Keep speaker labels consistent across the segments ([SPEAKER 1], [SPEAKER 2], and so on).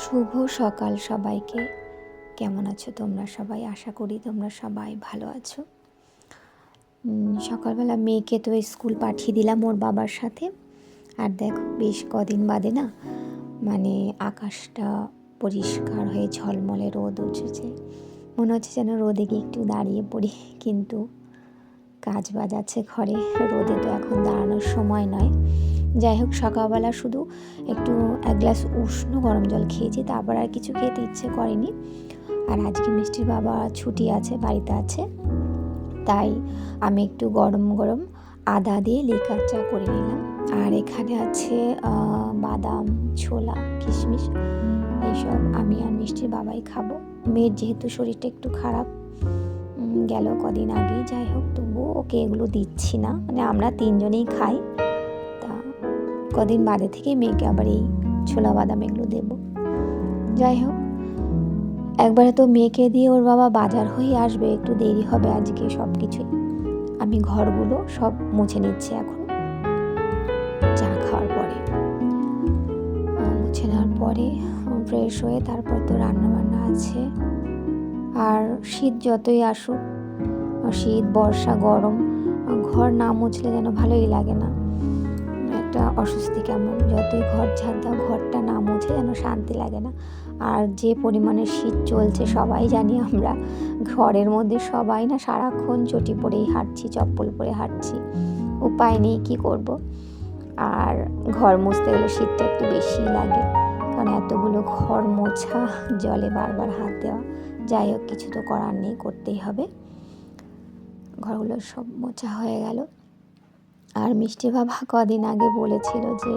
[SPEAKER 1] শুভ সকাল সবাইকে। কেমন আছো তোমরা সবাই? আশা করি তোমরা সবাই ভালো আছো। সকালবেলা মেয়েকে তো স্কুল পাঠিয়ে দিলাম ওর বাবার সাথে। আর দেখো বেশ কদিন বাদে না মানে আকাশটা পরিষ্কার হয়ে ঝলমলে রোদ উঠেছে। মনে হচ্ছে যেন রোদে গিয়ে একটু দাঁড়িয়ে পড়ি, কিন্তু কাজ বাজ আছে ঘরে, রোদে তো এখন দাঁড়ানোর সময় নয়। যাই হোক, সকালবেলা শুধু একটু এক গ্লাস উষ্ণ গরম জল খেয়েছি, তারপর আর কিছু খেতে ইচ্ছে করেনি। আর আজকে মিষ্টির বাবা ছুটি আছে, বাড়িতে আছে, তাই আমি একটু গরম গরম আদা দিয়ে লিকার চা করে নিলাম। আর এখানে আছে বাদাম, ছোলা, কিশমিশ, এইসব আমি আর মিষ্টির বাবাই খাবো। মেয়ের যেহেতু শরীরটা একটু খারাপ গেল কদিন আগে, যাই হোক তবুও ওকে এগুলো দিচ্ছি না, মানে আমরা তিনজনেই খাই। কদিন বাদে থেকে মেয়েকে আবার এই ছোলা বাদাম এগুলো দেব। যাই হোক, একবারে তো মেয়েকে দিয়ে ওর বাবা বাজার হয়ে আসবে, একটু দেরি হবে আজকে সব কিছুই। আমি ঘরগুলো সব মুছে নিচ্ছি এখন চা খাওয়ার পরে। মুছে নেওয়ার পরে ফ্রেশ হয়ে তারপর তো রান্না বান্না আছে। আর শীত যতই আসুক, শীত বর্ষা গরম, ঘর না মুছলে যেন ভালোই লাগে না, একটা অস্বস্তি কেমন। যতই ঘর ঝাড় দাও, ঘরটা না মুছে যেন শান্তি লাগে না। আর যে পরিমাণে শীত চলছে সবাই জানি আমরা, ঘরের মধ্যে সবাই না সারাক্ষণ চটি পরেই হাঁটছি, চপ্পল পরে হাঁটছি, উপায় নেই, কী করব। আর ঘর মুছতে গেলে শীতটা একটু বেশিই লাগে, কারণ এতগুলো ঘর মোছা, জলে বারবার হাত দেওয়া। যাই হোক, কিছু তো করার নেই, করতেই হবে। ঘরগুলো সব মোছা হয়ে গেল। আর মিষ্টি বাবা কদিন আগে বলেছিল যে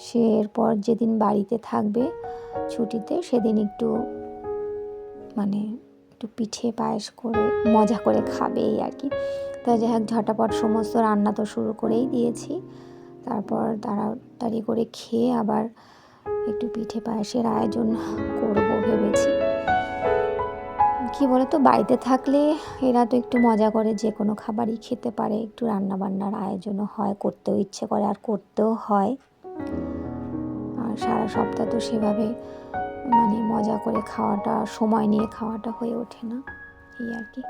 [SPEAKER 1] সে এরপর যেদিন বাড়িতে থাকবে ছুটিতে, সেদিন একটু পিঠে পায়েস করে মজা করে খাবে, এই আর কি। তাই যাই হোক, ঝটাপট সমস্ত রান্না তো শুরু করেই দিয়েছি। তারপর তাড়াতাড়ি করে খেয়ে আবার একটু পিঠে পায়েসের আয়োজন করব ভেবেছি। কি বলতো, বাড়িতে থাকলে এরা তো একটু মজা করে যে কোনো খাবারই খেতে পারে, একটু রান্না বান্নার আয়োজনও হয়, করতেও ইচ্ছে করে আর করতেও হয়। আর সারা সপ্তাহ তো সেভাবে মজা করে খাওয়াটা, সময় নিয়ে খাওয়াটা হয়ে ওঠে না, এই আর কি।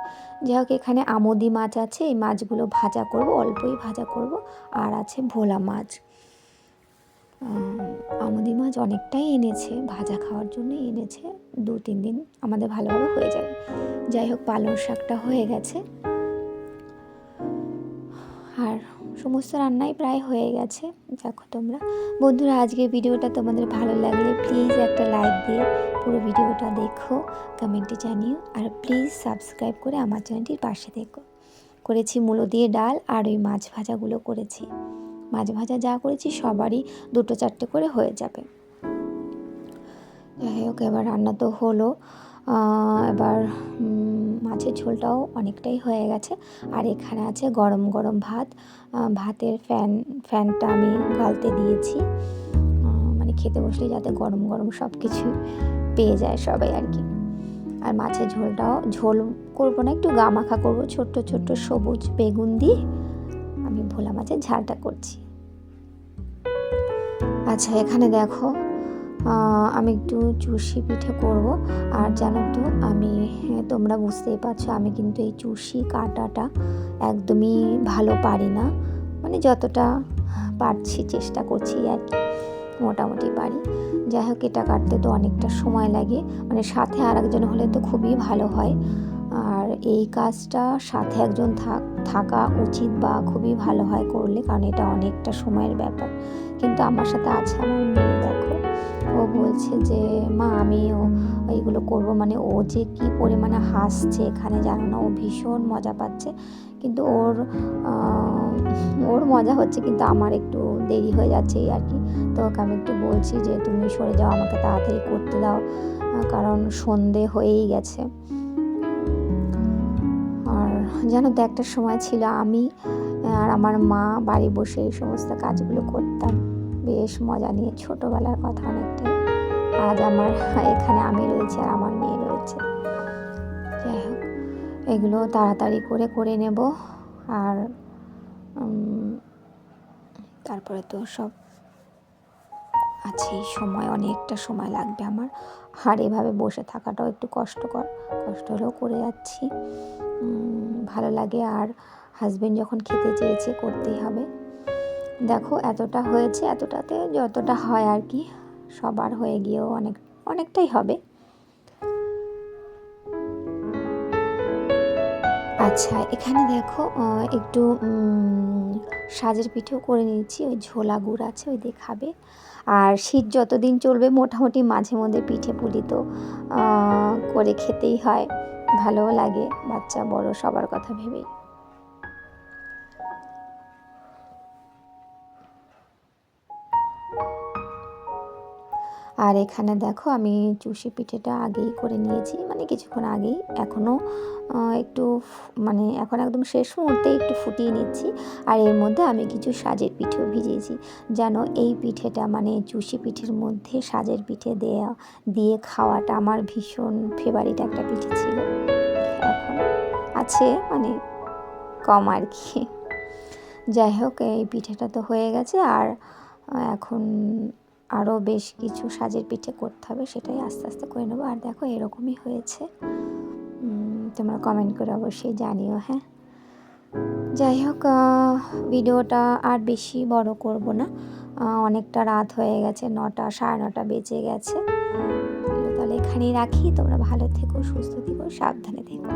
[SPEAKER 1] যাই হোক, এখানে আমোদি মাছ আছে, এই মাছগুলো ভাজা করব, অল্পই ভাজা করব। আর আছে ভোলা মাছ। আমোদি মাছ অনেকটাই এনেছে, ভাজা খাওয়ার জন্য এনেছে, 2-3 দিন আমাদের ভালোভাবে হয়ে যাবে। যাই হোক, পালং শাকটা হয়ে গেছে, আর সমস্ত রান্নাই প্রায় হয়ে গেছে। দেখো তোমরা বন্ধুরা, আজকে ভিডিওটা তোমাদের ভালো লাগলে প্লিজ একটা লাইক দিয়ে পুরো ভিডিওটা দেখো, কমেন্টে জানিও, আর প্লিজ সাবস্ক্রাইব করে আমার চ্যানেলটির পাশে থেকো। করেছি মূলো দিয়ে ডাল, আর ওই মাছ ভাজাগুলো করেছি। মাছ ভাজা যা করেছি সবারই 2-4টে করে হয়ে যাবে। যাই হোক, এবার রান্না তো হলো, এবার মাছের ঝোলটাও অনেকটাই হয়ে গেছে। আর এখানে আছে গরম গরম ভাত, ভাতের ফ্যানটা আমি গালতে দিয়েছি, খেতে বসলে যাতে গরম গরম সব কিছু পেয়ে যায় সবাই আর কি। আর মাছের ঝোলটাও ঝোল করবো না, একটু গা মাখা করবো, ছোট্ট ছোট্ট সবুজ বেগুন দিয়ে আমি ভোলা মাছের ঝালটা করছি। আচ্ছা, এখানে দেখো আমি একটু চুষি পিঠে করব। আর জানো তো, তোমরা বুঝতেই পারছো, আমি কিন্তু এই চুষি কাটাটা একদমই ভালো পারি না, যতটা পারছি চেষ্টা করছি আর কি, মোটামুটি পারি। যাই হোক, এটা কাটতে তো অনেকটা সময় লাগে, সাথে আর একজন হলে তো খুবই ভালো হয়। আর এই কাজটা সাথে একজন থাকা উচিত, বা খুবই ভালো হয় করলে, কারণ এটা অনেকটা সময়ের ব্যাপার। কিন্তু আমার সাথে আছে আমার মেয়ে, দেখো ও বলছে যে মা আমিও এইগুলো করবো, ও যে কি পরিমাণে হাসছে এখানে জানো না, ও ভীষণ মজা পাচ্ছে। কিন্তু ওর মজা হচ্ছে, কিন্তু আমার একটু দেরি হয়ে যাচ্ছে এই আর কি। তো ওকে আমি একটু বলছি যে তুমি সরে যাও, আমাকে তাড়াতাড়ি করতে দাও, কারণ সন্ধে হয়েই গেছে। জানো তো একটা সময় ছিল আমি আর আমার মা বাড়ি বসে এই সমস্ত কাজগুলো করতাম বেশ মজা নিয়ে, ছোটোবেলার কথা অনেকটাই। আজ আমার এখানে আমি রয়েছি আর আমার মেয়ে রয়েছে। যাই হোক, এগুলো তাড়াতাড়ি করে করে নেব। আর তারপরে তো সব আছেই, সময় অনেকটা সময় লাগবে আমার। আর এভাবে বসে থাকাটাও একটু কষ্টকর, কষ্ট হলেও করে যাচ্ছি, ভালো লাগে। আর হাজবেন্ড যখন খেতে চেয়েছে করতেই হবে। দেখো এতটা হয়েছে, এতটাতে যতটা হয় আর কি, সবার হয়ে গিয়েও অনেকটাই হবে। আচ্ছা, এখানে দেখো একটু সাজের পিঠেও করে নিয়েছি, ওই ঝোলা গুড় আছে ওই দিয়ে খাবে। আর শীত যতদিন চলবে মোটামুটি মাঝে মধ্যে পিঠে পুলি তো করে খেতেই হয়, ভালোও লাগে, বাচ্চা বড় সবার কথা ভেবেই। আর এখানে দেখো আমি চুষি পিঠেটা আগেই করে নিয়েছি, মানে কিছুক্ষণ আগেই, এখনও একটু মানে এখন একদম শেষ মুহূর্তে একটু ফুটিয়ে নিচ্ছি। আর এর মধ্যে আমি কিছু সাজের পিঠেও ভিজিয়েছি। জানো এই পিঠেটা মানে চুষি পিঠের মধ্যে সাজের পিঠে দিয়ে খাওয়াটা আমার ভীষণ ফেভারিট একটা পিঠে ছিল, এখন আছে মানে কম আর কি। যাই হোক, এই পিঠেটা তো হয়ে গেছে। আর এখন আরও বেশ কিছু সাজের পিঠে করতে হবে, সেটাই আস্তে আস্তে করে নেবো। আর দেখো এরকমই হয়েছে, তোমরা কমেন্ট করে অবশ্যই জানিও। হ্যাঁ, যাই হোক, ভিডিওটা আর বেশি বড় করব না, অনেকটা রাত হয়ে গেছে, 9টা 9:30 বেজে গেছে। তাহলে এখানেই রাখি, তোমরা ভালো থেকো, সুস্থ থেকো, সাবধানে থেকো।